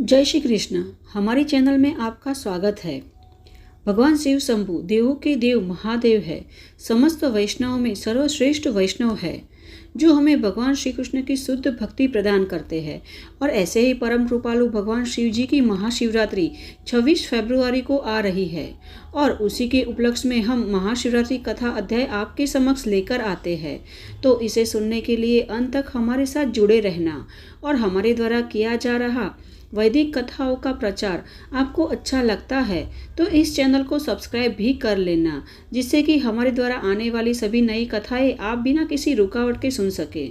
जय श्री कृष्ण। हमारे चैनल में आपका स्वागत है। भगवान शिव शंभु देवों के देव महादेव है, समस्त वैष्णवों में सर्वश्रेष्ठ वैष्णव है, जो हमें भगवान श्री कृष्ण की शुद्ध भक्ति प्रदान करते हैं। और ऐसे ही परम कृपालु भगवान शिव जी की महाशिवरात्रि 26 फरवरी को आ रही है और उसी के उपलक्ष्य में हम महाशिवरात्रि कथा अध्याय आपके समक्ष लेकर आते हैं। तो इसे सुनने के लिए अंत तक हमारे साथ जुड़े रहना और हमारे द्वारा किया जा रहा वैदिक कथाओं का प्रचार आपको अच्छा लगता है तो इस चैनल को सब्सक्राइब भी कर लेना, जिससे कि हमारे द्वारा आने वाली सभी नई कथाएं आप बिना किसी रुकावट के सुन सके।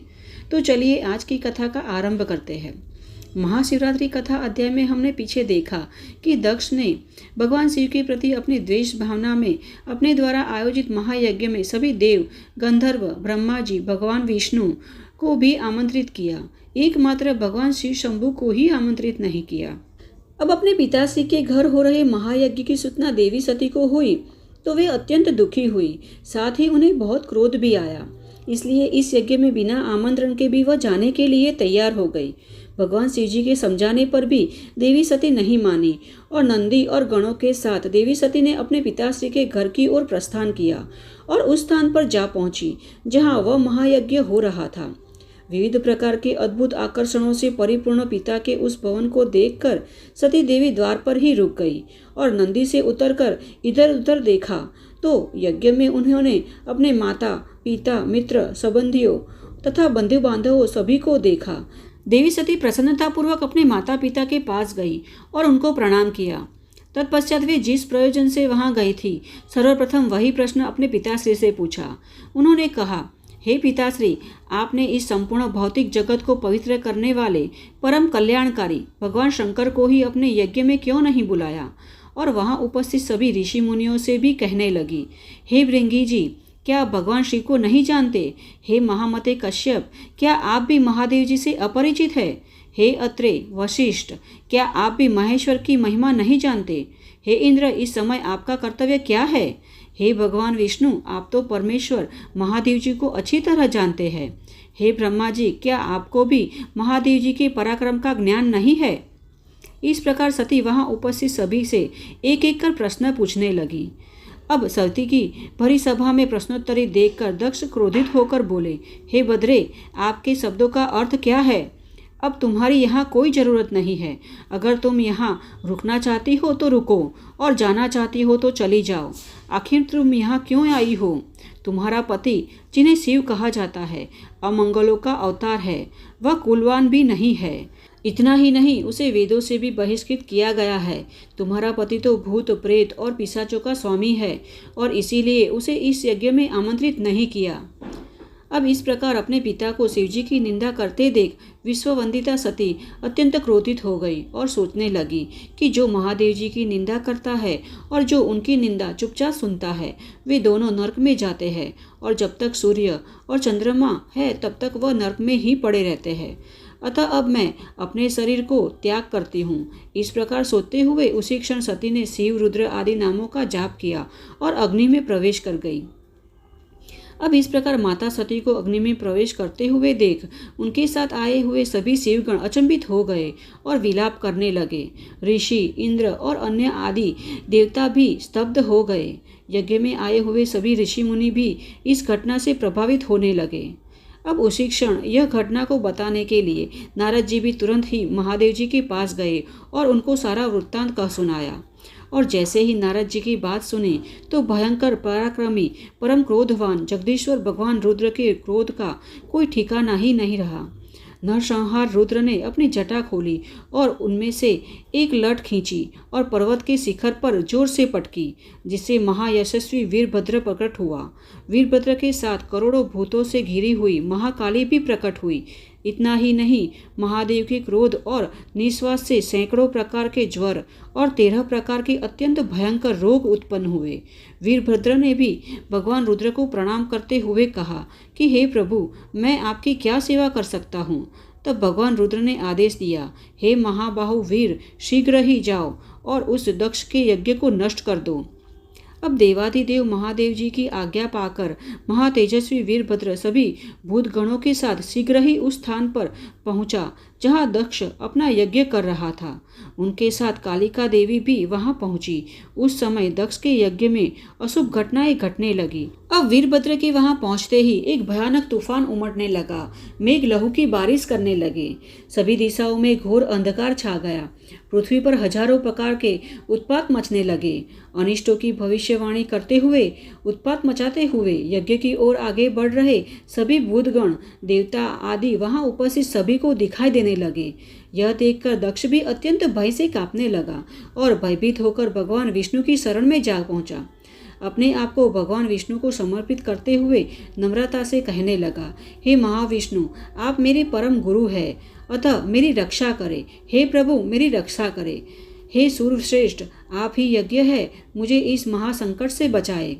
तो चलिए आज की कथा का आरंभ करते हैं। महाशिवरात्रि कथा अध्याय में हमने पीछे देखा कि दक्ष ने भगवान शिव के प्रति अपनी द्वेष भावना में अपने द्वारा आयोजित महायज्ञ में सभी देव, गंधर्व, ब्रह्मा जी, भगवान विष्णु को भी आमंत्रित किया, एकमात्र भगवान शिव शंभु को ही आमंत्रित नहीं किया। अब अपने पिताश्री के घर हो रहे महायज्ञ की सूचना देवी सती को हुई तो वे अत्यंत दुखी हुई, साथ ही उन्हें बहुत क्रोध भी आया। इसलिए इस यज्ञ में बिना आमंत्रण के भी वह जाने के लिए तैयार हो गई। भगवान शिव जी के समझाने पर भी देवी सती नहीं मानी और नंदी और गणों के साथ देवी सती ने अपने पिताश्री के घर की ओर प्रस्थान किया और उस स्थान पर जा पहुंची जहां वह महायज्ञ हो रहा था। विविध प्रकार के अद्भुत आकर्षणों से परिपूर्ण पिता के उस भवन को देखकर सती देवी द्वार पर ही रुक गई और नंदी से उतरकर इधर उधर देखा तो यज्ञ में उन्होंने अपने माता, पिता, मित्र, संबंधियों तथा बंधु बांधवों सभी को देखा। देवी सती प्रसन्नतापूर्वक अपने माता पिता के पास गई और उनको प्रणाम किया। तत्पश्चात वे जिस प्रयोजन से वहां गई थी, सर्वप्रथम वही प्रश्न अपने पिताश्री से पूछा। उन्होंने कहा, हे पिताश्री, आपने इस संपूर्ण भौतिक जगत को पवित्र करने वाले परम कल्याणकारी भगवान शंकर को ही अपने यज्ञ में क्यों नहीं बुलाया? और वहां उपस्थित सभी ऋषि मुनियों से भी कहने लगी, हे भृंगी जी, क्या आप भगवान शिव को नहीं जानते? हे महामते कश्यप, क्या आप भी महादेव जी से अपरिचित है? हे अत्रे, वशिष्ठ, क्या आप भी महेश्वर की महिमा नहीं जानते? हे इंद्र, इस समय आपका कर्तव्य क्या है? हे भगवान विष्णु, आप तो परमेश्वर महादेव जी को अच्छी तरह जानते हैं। हे ब्रह्मा जी, क्या आपको भी महादेव जी के पराक्रम का ज्ञान नहीं है? इस प्रकार सती वहां उपस्थित सभी से एक एक कर प्रश्न पूछने लगी। अब सती की भरी सभा में प्रश्नोत्तरी देखकर दक्ष क्रोधित होकर बोले, हे बद्रे, आपके शब्दों का अर्थ क्या है? अब तुम्हारी यहाँ कोई ज़रूरत नहीं है। अगर तुम यहाँ रुकना चाहती हो तो रुको और जाना चाहती हो तो चली जाओ। आखिर तुम यहाँ क्यों आई हो? तुम्हारा पति, जिन्हें शिव कहा जाता है, अमंगलों का अवतार है, वह कुलवान भी नहीं है। इतना ही नहीं, उसे वेदों से भी बहिष्कृत किया गया है। तुम्हारा पति तो भूत, प्रेत और पिशाचों का स्वामी है और इसीलिए उसे इस यज्ञ में आमंत्रित नहीं किया। अब इस प्रकार अपने पिता को शिवजी की निंदा करते देख विश्ववंदिता सती अत्यंत क्रोधित हो गई और सोचने लगी कि जो महादेव जी की निंदा करता है और जो उनकी निंदा चुपचाप सुनता है, वे दोनों नरक में जाते हैं और जब तक सूर्य और चंद्रमा है तब तक वह नरक में ही पड़े रहते हैं। अतः अब मैं अपने शरीर को त्याग करती हूँ। इस प्रकार सोचते हुए उसी क्षण सती ने शिव, रुद्र आदि नामों का जाप किया और अग्नि में प्रवेश कर गई। अब इस प्रकार माता सती को अग्नि में प्रवेश करते हुए देख उनके साथ आए हुए सभी शिवगण अचंभित हो गए और विलाप करने लगे। ऋषि, इंद्र और अन्य आदि देवता भी स्तब्ध हो गए। यज्ञ में आए हुए सभी ऋषि मुनि भी इस घटना से प्रभावित होने लगे। अब उसी क्षण यह घटना को बताने के लिए नारद जी भी तुरंत ही महादेव जी के पास गए और उनको सारा वृत्तांत कह सुनाया। और जैसे ही नारद जी की बात सुनी तो भयंकर, पराक्रमी, परम क्रोधवान जगदीश्वर भगवान रुद्र के क्रोध का कोई ठिकाना ही नहीं रहा। नरसंहार रुद्र ने अपनी जटा खोली और उनमें से एक लठ खींची और पर्वत के शिखर पर जोर से पटकी, जिससे महायशस्वी वीरभद्र प्रकट हुआ। वीरभद्र के साथ करोड़ों भूतों से घिरी हुई महाकाली भी प्रकट हुई। इतना ही नहीं, महादेव के क्रोध और निश्वास से सैकड़ों प्रकार के ज्वर और 13 प्रकार के अत्यंत भयंकर रोग उत्पन्न हुए। वीरभद्र ने भी भगवान रुद्र को प्रणाम करते हुए कहा कि हे प्रभु, मैं आपकी क्या सेवा कर सकता हूँ? तब भगवान रुद्र ने आदेश दिया, हे महाबाहु वीर, शीघ्र ही जाओ और उस दक्ष के यज्ञ को नष्ट कर दो। अब देवाधिदेव महादेव जी की आज्ञा पाकर महातेजस्वी वीरभद्र सभी भूतगणों के साथ शीघ्र ही उस स्थान पर पहुंचा जहाँ दक्ष अपना यज्ञ कर रहा था। उनके साथ कालिका देवी भी वहां पहुंची। उस समय दक्ष के यज्ञ में अशुभ घटनाएं घटने लगी। अब वीरभद्र के वहां पहुंचते ही एक भयानक तूफान उमड़ने लगा। मेघ लहू की बारिश करने लगे। सभी दिशाओं में घोर अंधकार छा गया। पृथ्वी पर हजारों प्रकार के उत्पात मचने लगे। अनिष्टों की भविष्यवाणी करते हुए, उत्पात मचाते हुए यज्ञ की ओर आगे बढ़ रहे सभी भूतगण, देवता आदि वहां उपस्थित सभी को दिखाई देने लगे। यह देखकर दक्ष भी अत्यंत भय से कांपने लगा और भयभीत होकर भगवान विष्णु की शरण में जा पहुंचा। अपने आप को भगवान विष्णु को समर्पित करते हुए नम्रता से कहने लगा, हे महाविष्णु, आप मेरे परम गुरु हैं, अतः मेरी रक्षा करें। हे प्रभु, मेरी रक्षा करें। हे सूर्यश्रेष्ठ, आप ही यज्ञ है, मुझे इस महासंकट से बचाए।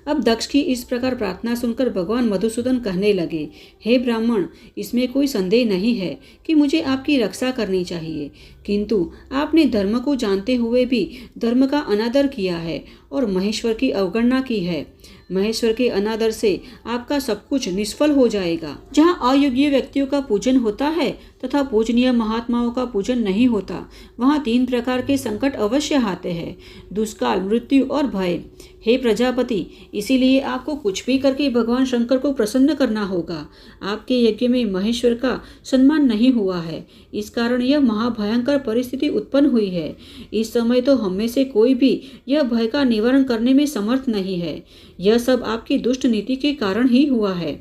अब दक्ष की इस प्रकार प्रार्थना सुनकर भगवान मधुसूदन कहने लगे, हे ब्राह्मण, इसमें कोई संदेह नहीं है कि मुझे आपकी रक्षा करनी चाहिए, किंतु आपने धर्म को जानते हुए भी धर्म का अनादर किया है और महेश्वर की अवगणना की है। महेश्वर के अनादर से आपका सब कुछ निष्फल हो जाएगा। जहाँ अयोग्य व्यक्तियों का पूजन होता है तथा पूजनीय महात्माओं का पूजन नहीं होता, वहाँ 3 प्रकार के संकट अवश्य आते हैं, दुष्काल, मृत्यु और भय। हे प्रजापति, इसीलिए आपको कुछ भी करके भगवान शंकर को प्रसन्न करना होगा। आपके यज्ञ में महेश्वर का सम्मान नहीं हुआ है, इस कारण यह महाभयंकर परिस्थिति उत्पन्न हुई है। इस समय तो हम में से कोई भी यह भय का निवारण करने में समर्थ नहीं है। यह सब आपकी दुष्ट नीति के कारण ही हुआ है।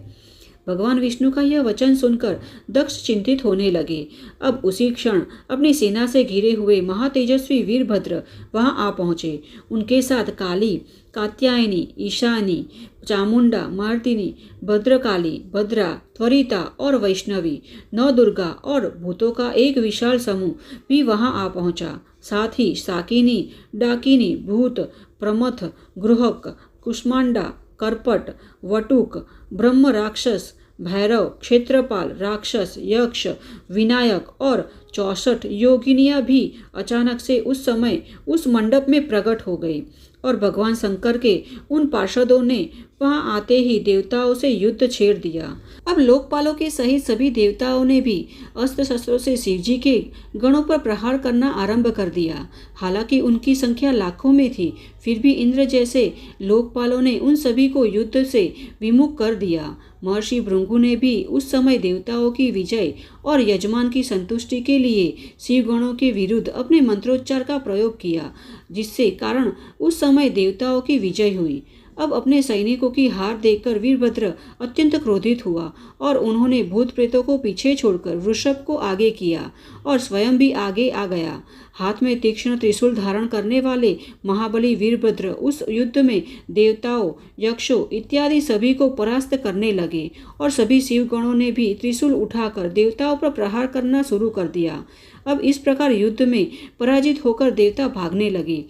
भगवान विष्णु का यह वचन सुनकर दक्ष चिंतित होने लगे। अब उसी क्षण अपनी सेना से घिरे हुए महातेजस्वी वीरभद्र वहां आ पहुंचे। उनके साथ काली, कात्यायनी, ईशानी, चामुंडा, मार्दिनी, भद्रकाली, भद्रा, त्वरिता और वैष्णवी, नवदुर्गा और भूतों का एक विशाल समूह भी वहां आ पहुंचा। साथ ही साकिनी, डाकिनी, भूत, प्रमथ, गृहक, कुष्मांडा, करपट, वटुक, ब्रह्म राक्षस, भैरव, क्षेत्रपाल, राक्षस, यक्ष, विनायक और 64 योगिनियां भी अचानक से उस समय उस मंडप में प्रकट हो गई और भगवान शंकर के उन पार्षदों ने वहां आते ही देवताओं से युद्ध छेड़ दिया। अब लोकपालों के सहित सभी देवताओं ने भी अस्त्र शस्त्रों से शिवजी के गणों पर प्रहार करना आरंभ कर दिया। हालांकि उनकी संख्या लाखों में थी, फिर भी इंद्र जैसे लोकपालों ने उन सभी को युद्ध से विमुख कर दिया। महर्षि भृंगु ने भी उस समय देवताओं की विजय और यजमान की संतुष्टि के लिए शिवगणों के विरुद्ध अपने मंत्रोच्चार का प्रयोग किया, जिससे कारण उस समय देवताओं की विजय हुई। अब अपने सैनिकों की हार देखकर वीरभद्र अत्यंत क्रोधित हुआ और उन्होंने भूत प्रेतों को पीछे छोड़कर वृषभ को आगे किया और स्वयं भी आगे आ गया। हाथ में तीक्ष्ण त्रिशूल धारण करने वाले महाबली वीरभद्र उस युद्ध में देवताओं, यक्षों इत्यादि सभी को परास्त करने लगे और सभी शिवगणों ने भी त्रिशूल उठाकर देवताओं पर प्रहार करना शुरू कर दिया। अब इस प्रकार युद्ध में पराजित होकर देवता भागने लगे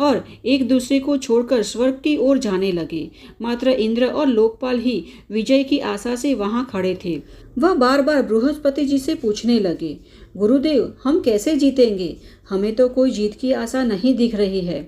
और एक दूसरे को छोड़कर स्वर्ग की ओर जाने लगे। मात्र इंद्र और लोकपाल ही विजय की आशा से वहां खड़े थे। वह बार बार बृहस्पति जी से पूछने लगे, गुरुदेव, हम कैसे जीतेंगे? हमें तो कोई जीत की आशा नहीं दिख रही है।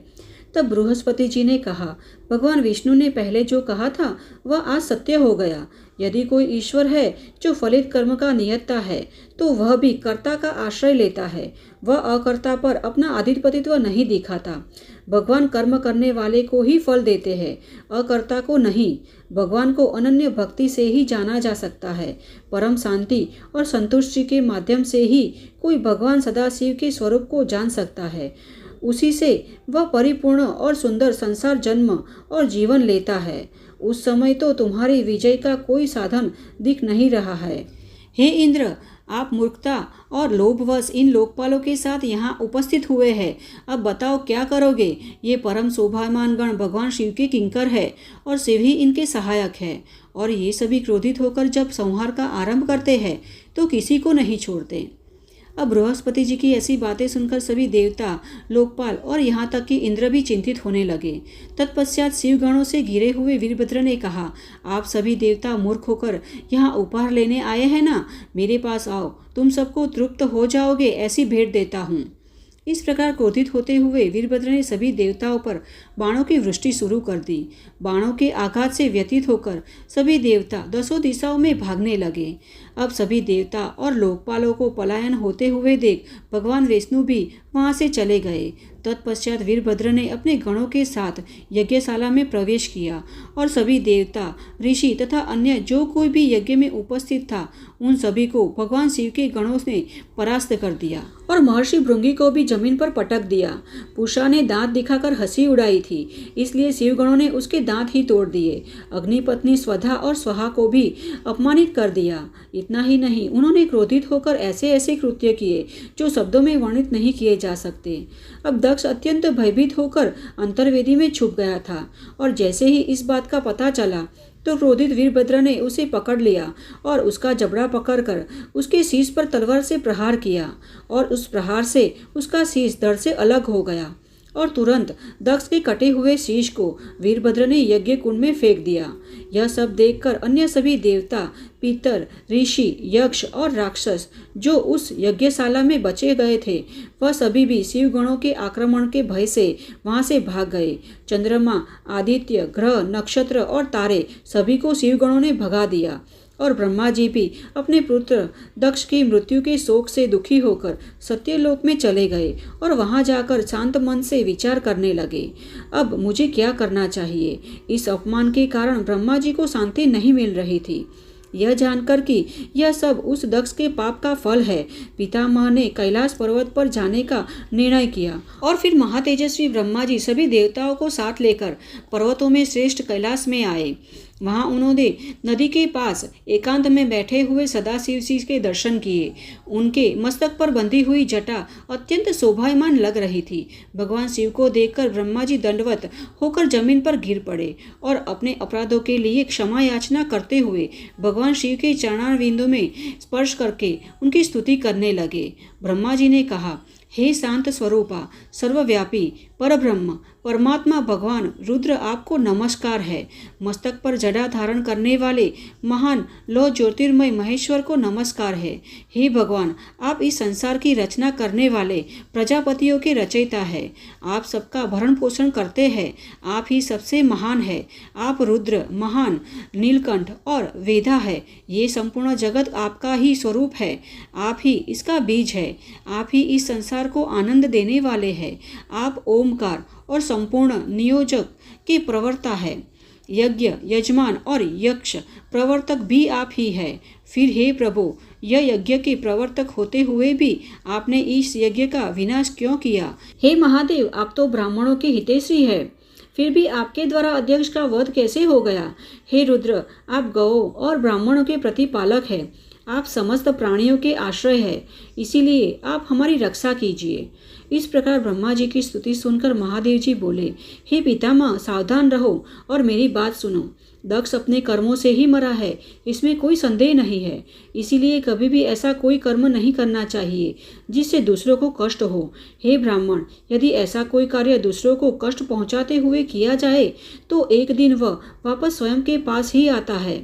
तब बृहस्पति जी ने कहा, भगवान विष्णु ने पहले जो कहा था वह आज सत्य हो गया। यदि कोई ईश्वर है जो फलित कर्म का नियंता है, तो वह भी कर्ता का आश्रय लेता है। वह अकर्ता पर अपना आधिपत्यत्व नहीं दिखाता। भगवान कर्म करने वाले को ही फल देते हैं, अकर्ता को नहीं। भगवान को अनन्य भक्ति से ही जाना जा सकता है। परम शांति और संतुष्टि के माध्यम से ही कोई भगवान सदाशिव के स्वरूप को जान सकता है। उसी से वह परिपूर्ण और सुंदर संसार जन्म और जीवन लेता है। उस समय तो तुम्हारी विजय का कोई साधन दिख नहीं रहा है। हे इंद्र, आप मूर्खता और लोभवश इन लोकपालों के साथ यहाँ उपस्थित हुए हैं। अब बताओ क्या करोगे? ये परम शोभामान गण भगवान शिव के किंकर है और शिव ही इनके सहायक है, और ये सभी क्रोधित होकर जब संहार का आरंभ करते हैं तो किसी को नहीं छोड़ते। अब बृहस्पति जी की ऐसी बातें सुनकर सभी देवता, लोकपाल और यहाँ तक कि इंद्र भी चिंतित होने लगे। तत्पश्चात शिवगणों से घिरे हुए वीरभद्र ने कहा, आप सभी देवता मूर्ख होकर यहाँ उपहार लेने आए हैं ना? मेरे पास आओ, तुम सबको तृप्त हो जाओगे ऐसी भेंट देता हूँ। इस प्रकार क्रोधित होते हुए वीरभद्र ने सभी देवताओं पर बाणों की वृष्टि शुरू कर दी। बाणों के आघात से व्यतीत होकर सभी देवता दसों दिशाओं में भागने लगे। अब सभी देवता और लोकपालों को पलायन होते हुए देख भगवान विष्णु भी वहां से चले गए। तत्पश्चात वीरभद्र ने अपने गणों के साथ यज्ञशाला में प्रवेश किया और सभी देवता, ऋषि तथा अन्य जो कोई भी यज्ञ में उपस्थित था उन सभी को भगवान शिव के गणों ने परास्त कर दिया और महर्षि भृंगी को भी जमीन पर पटक दिया। पूषा ने दांत दिखाकर हंसी उड़ाई थी, इसलिए शिवगणों ने उसके दांत ही तोड़ दिए। अग्निपत्नी स्वधा और स्वाहा को भी अपमानित कर दिया। इतना ही नहीं, उन्होंने क्रोधित होकर ऐसे ऐसे कृत्य किए जो शब्दों में वर्णित नहीं किए जा सकते। अब दक्ष अत्यंत भयभीत होकर अंतर्वेदी में छुप गया था और जैसे ही इस बात का पता चला तो क्रोधित वीरभद्र ने उसे पकड़ लिया और उसका जबड़ा पकड़कर उसके शीश पर तलवार से प्रहार किया और उस प्रहार से उसका शीश धड़ से अलग हो गया और तुरंत दक्ष के कटे हुए शीश को वीरभद्र ने यज्ञ कुंड में फेंक दिया। यह सब देखकर अन्य सभी देवता, पितर, ऋषि, यक्ष और राक्षस जो उस यज्ञशाला में बचे गए थे वह सभी भी शिवगणों के आक्रमण के भय से वहां से भाग गए। चंद्रमा, आदित्य, ग्रह, नक्षत्र और तारे सभी को शिवगणों ने भगा दिया और ब्रह्मा जी भी अपने पुत्र दक्ष की मृत्यु के शोक से दुखी होकर सत्यलोक में चले गए और वहां जाकर शांत मन से विचार करने लगे। अब मुझे क्या करना चाहिए? इस अपमान के कारण ब्रह्मा जी को शांति नहीं मिल रही थी। यह जानकर कि यह सब उस दक्ष के पाप का फल है, पितामह ने कैलाश पर्वत पर जाने का निर्णय किया और फिर महातेजस्वी ब्रह्मा जी सभी देवताओं को साथ लेकर पर्वतों में श्रेष्ठ कैलाश में आए। वहां उन्होंने नदी के पास एकांत में बैठे हुए सदाशिव जी के दर्शन किए। उनके मस्तक पर बंधी हुई जटा अत्यंत शोभायमान लग रही थी। भगवान शिव को देखकर ब्रह्मा जी दंडवत होकर जमीन पर गिर पड़े और अपने अपराधों के लिए क्षमा याचना करते हुए भगवान शिव के चरणारविंदों में स्पर्श करके उनकी स्तुति करने लगे। ब्रह्मा जी ने कहा, हे शांत स्वरूपा, सर्वव्यापी परब्रह्म परमात्मा भगवान रुद्र, आपको नमस्कार है। मस्तक पर जड़ा धारण करने वाले महान लौह ज्योतिर्मय महेश्वर को नमस्कार है। हे भगवान, आप इस संसार की रचना करने वाले प्रजापतियों के रचयिता है। आप सबका भरण पोषण करते हैं। आप ही सबसे महान है। आप रुद्र, महान, नीलकंठ और वेदा है। ये संपूर्ण जगत आपका ही स्वरूप है। आप ही इसका बीज है। आप ही इस संसार को आनंद देने वाले हैं। आप ओमकार और संपूर्ण नियोजक के प्रवर्ता है। यज्ञ, यजमान और यक्ष प्रवर्तक भी आप ही है। फिर हे प्रभु, यह यज्ञ के प्रवर्तक होते हुए भी आपने इस यज्ञ का विनाश क्यों किया? हे महादेव, आप तो ब्राह्मणों के हितैषी है, फिर भी आपके द्वारा अध्यक्ष का वध कैसे हो गया? हे रुद्र, आप गौओं और ब्राह्मणों के प्रतिपालक है। आप समस्त प्राणियों के आश्रय है, इसीलिए आप हमारी रक्षा कीजिए। इस प्रकार ब्रह्मा जी की स्तुति सुनकर महादेव जी बोले, हे पितामह, सावधान रहो और मेरी बात सुनो। दक्ष अपने कर्मों से ही मरा है, इसमें कोई संदेह नहीं है। इसीलिए कभी भी ऐसा कोई कर्म नहीं करना चाहिए जिससे दूसरों को कष्ट हो। हे ब्राह्मण, यदि ऐसा कोई कार्य दूसरों को कष्ट पहुंचाते हुए किया जाए तो एक दिन वह वापस स्वयं के पास ही आता है।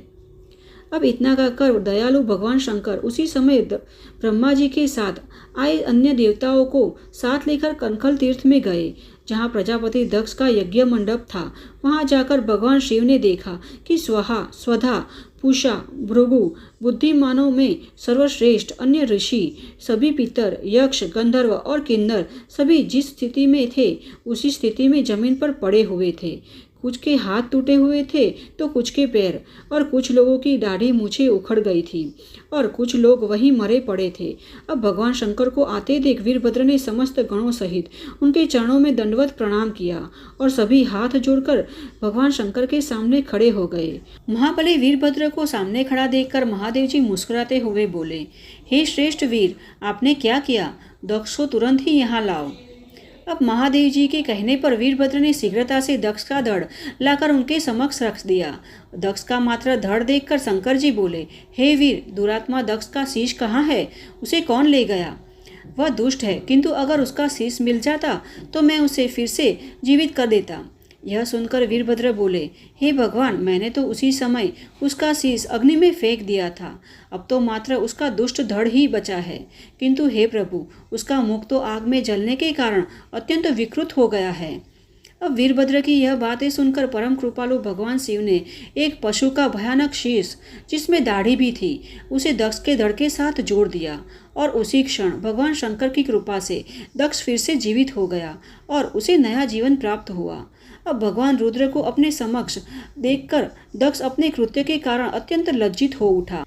अब इतना कहकर दयालु भगवान शंकर उसी समय ब्रह्मा जी के साथ आए अन्य देवताओं को साथ लेकर कनखल तीर्थ में गए, जहाँ प्रजापति दक्ष का यज्ञ मंडप था। वहाँ जाकर भगवान शिव ने देखा कि स्वाहा, स्वधा, पूषा, भृगु बुद्धिमानों में सर्वश्रेष्ठ अन्य ऋषि, सभी पितर, यक्ष, गंधर्व और किन्नर सभी जिस स्थिति में थे उसी स्थिति में जमीन पर पड़े हुए थे। कुछ के हाथ टूटे हुए थे तो कुछ के पैर, और कुछ लोगों की दाढ़ी मूछें उखड़ गई थी और कुछ लोग वहीं मरे पड़े थे। अब भगवान शंकर को आते देख वीरभद्र ने समस्त गणों सहित उनके चरणों में दंडवत प्रणाम किया और सभी हाथ जोड़कर भगवान शंकर के सामने खड़े हो गए। महाबली वीरभद्र को सामने खड़ा देखकर महादेव जी मुस्कुराते हुए बोले, हे श्रेष्ठ वीर, आपने क्या किया? दक्ष को तुरंत ही यहाँ लाओ। अब महादेव जी के कहने पर वीरभद्र ने शीघ्रता से दक्ष का धड़ लाकर उनके समक्ष रख दिया। दक्ष का मात्र धड़ देखकर शंकर जी बोले, हे वीर, दुरात्मा दक्ष का शीश कहाँ है? उसे कौन ले गया? वह दुष्ट है, किंतु अगर उसका शीश मिल जाता तो मैं उसे फिर से जीवित कर देता। यह सुनकर वीरभद्र बोले, हे भगवान, मैंने तो उसी समय उसका शीश अग्नि में फेंक दिया था। अब तो मात्र उसका दुष्ट धड़ ही बचा है, किंतु हे प्रभु, उसका मुख तो आग में जलने के कारण अत्यंत विकृत हो गया है। अब वीरभद्र की यह बातें सुनकर परम कृपालु भगवान शिव ने एक पशु का भयानक शीश, जिसमें दाढ़ी भी थी, उसे दक्ष के धड़ के साथ जोड़ दिया और उसी क्षण भगवान शंकर की कृपा से दक्ष फिर से जीवित हो गया और उसे नया जीवन प्राप्त हुआ। अब भगवान रुद्र को अपने समक्ष देखकर दक्ष अपने कृत्य के कारण अत्यंत लज्जित हो उठा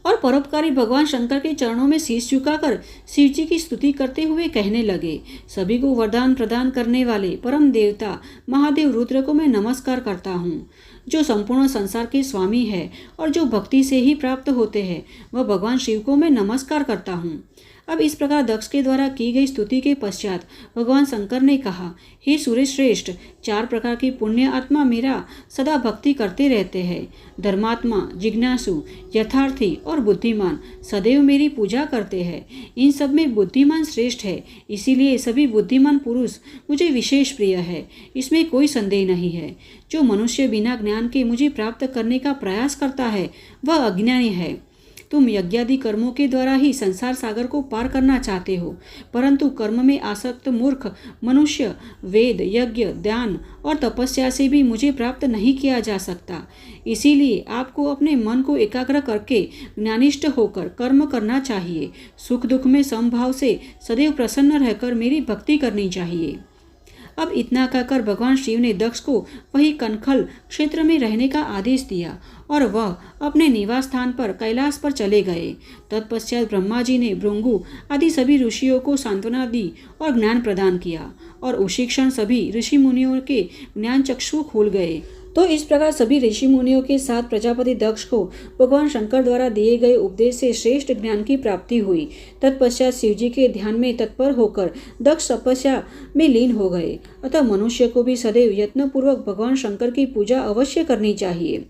और परोपकारी भगवान शंकर के चरणों में शीश झुकाकर शिव जी की स्तुति करते हुए कहने लगे, सभी को वरदान प्रदान करने वाले परम देवता महादेव रुद्र को मैं नमस्कार करता हूँ, जो संपूर्ण संसार के स्वामी है और जो भक्ति से ही प्राप्त होते हैं, वह भगवान शिव को मैं नमस्कार करता हूँ। अब इस प्रकार दक्ष के द्वारा की गई स्तुति के पश्चात भगवान शंकर ने कहा, हे सूर्य श्रेष्ठ, 4 प्रकार की पुण्य आत्मा मेरा सदा भक्ति करते रहते हैं। धर्मात्मा, जिज्ञासु, यथार्थी और बुद्धिमान सदैव मेरी पूजा करते हैं। इन सब में बुद्धिमान श्रेष्ठ है, इसीलिए सभी बुद्धिमान पुरुष मुझे विशेष प्रिय है, इसमें कोई संदेह नहीं है। जो मनुष्य बिना ज्ञान के मुझे प्राप्त करने का प्रयास करता है, वह अज्ञानी है। तुम यज्ञादि कर्मों के द्वारा ही संसार सागर को पार करना चाहते हो, परंतु कर्म में आसक्त मूर्ख मनुष्य वेद, यज्ञ, ध्यान और तपस्या से भी मुझे प्राप्त नहीं किया जा सकता। इसीलिए आपको अपने मन को एकाग्र करके ज्ञानिष्ठ होकर कर्म करना चाहिए। सुख दुख में समभाव से सदैव प्रसन्न रहकर मेरी भक्ति करनी चाहिए। अब इतना कहकर भगवान शिव ने दक्ष को वही कनखल क्षेत्र में रहने का आदेश दिया और वह अपने निवास स्थान पर कैलाश पर चले गए। तत्पश्चात ब्रह्मा जी ने भृंगु आदि सभी ऋषियों को सांत्वना दी और ज्ञान प्रदान किया और उसी क्षण सभी ऋषि मुनियों के ज्ञान चक्षु खुल गए। तो इस प्रकार सभी ऋषि मुनियों के साथ प्रजापति दक्ष को भगवान शंकर द्वारा दिए गए उपदेश से श्रेष्ठ ज्ञान की प्राप्ति हुई। तत्पश्चात शिवजी के ध्यान में तत्पर होकर दक्ष तपस्या में लीन हो गए। अतः मनुष्य को भी सदैव यत्नपूर्वक भगवान शंकर की पूजा अवश्य करनी चाहिए।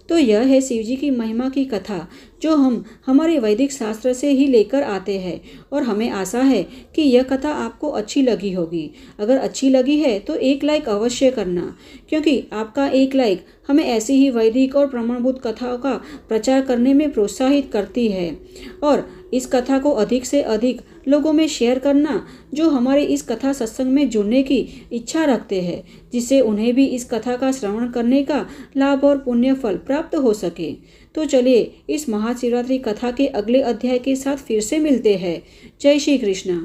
तो यह है शिवजी की महिमा की कथा, जो हम हमारे वैदिक शास्त्र से ही लेकर आते हैं और हमें आशा है कि यह कथा आपको अच्छी लगी होगी। अगर अच्छी लगी है तो एक लाइक अवश्य करना, क्योंकि आपका एक लाइक हमें ऐसी ही वैदिक और प्रमाणभूत कथाओं का प्रचार करने में प्रोत्साहित करती है। और इस कथा को अधिक से अधिक लोगों में शेयर करना, जो हमारे इस कथा सत्संग में जुड़ने की इच्छा रखते हैं, जिससे उन्हें भी इस कथा का श्रवण करने का लाभ और पुण्य फल प्राप्त हो सके। तो चलिए इस महाशिवरात्रि कथा के अगले अध्याय के साथ फिर से मिलते हैं। जय श्री कृष्ण।